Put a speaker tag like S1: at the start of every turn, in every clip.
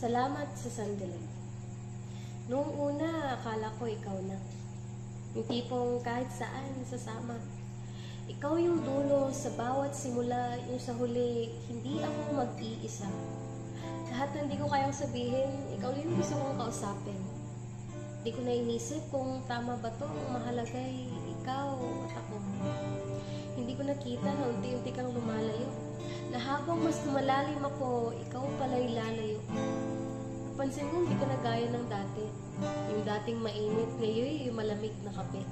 S1: Salamat sa sandali. Noong una, akala ko ikaw na. Yung tipong kahit saan sasama. Ikaw yung dulo sa bawat simula, yung sa huli, hindi ako mag-iisa. Lahat na hindi ko kayang sabihin, ikaw yung gusto kong kausapin. Hindi ko na inisip kung tama ba to, ang mahalagay ikaw at ako. Hindi ko nakita na unti-unti kang lumalayo. Na habang mas lumalalim ako, ikaw pala'y lalayo. Napansin ko hindi ka na gaya ng dati. Yung dating mainit, ngayon yung malamig na kape.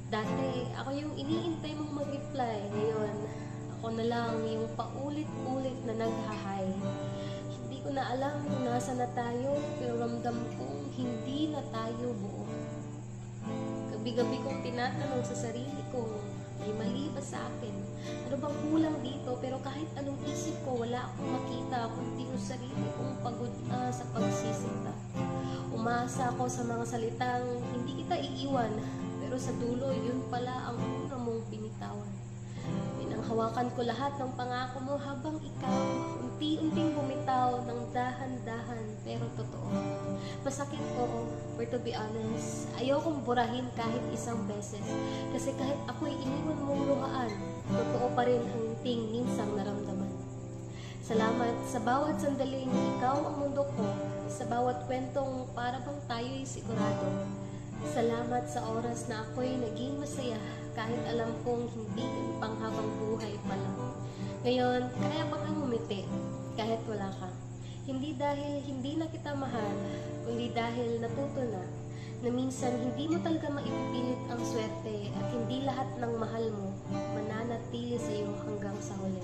S1: Dati, ako yung iniintay mong mag-reply. Ngayon, ako na lang yung paulit-ulit na naghahay. Hindi ko na alam kung nasa na tayo, pero ramdam kong hindi na tayo buo. Gabi-gabi kong tinatanong sa sarili kong may mali ba sa akin? Ano bang kulang dito? Pero kahit anong isip ko, wala akong makita kundi yung sarili kong pagod na sa pagsisinta. Umasa ako sa mga salitang hindi kita iiwan, pero sa dulo, yun pala ang una mong binitawan. Pinanghawakan ko lahat ng pangako mo habang ikaw unti-unting bumitaw ng dahan-dahan pero totoo. Masakit, oo, but to be honest, ayokong burahin kahit isang beses. Kasi kahit ako'y iniwan mong luhaan, totoo pa rin ang ting minsang naramdaman. Salamat sa bawat sandaling ikaw ang mundo ko, sa bawat kwentong para bang tayo'y sigurado. Salamat sa oras na ako'y naging masaya kahit alam kong hindi yung panghabang buhay pala. Ngayon, kaya ba kang umiti kahit wala ka? Hindi dahil hindi na kita mahal, kundi dahil natuto na minsan hindi mo talaga maipipilit ang swerte at hindi lahat ng mahal mo mananatili sa iyo hanggang sa huli.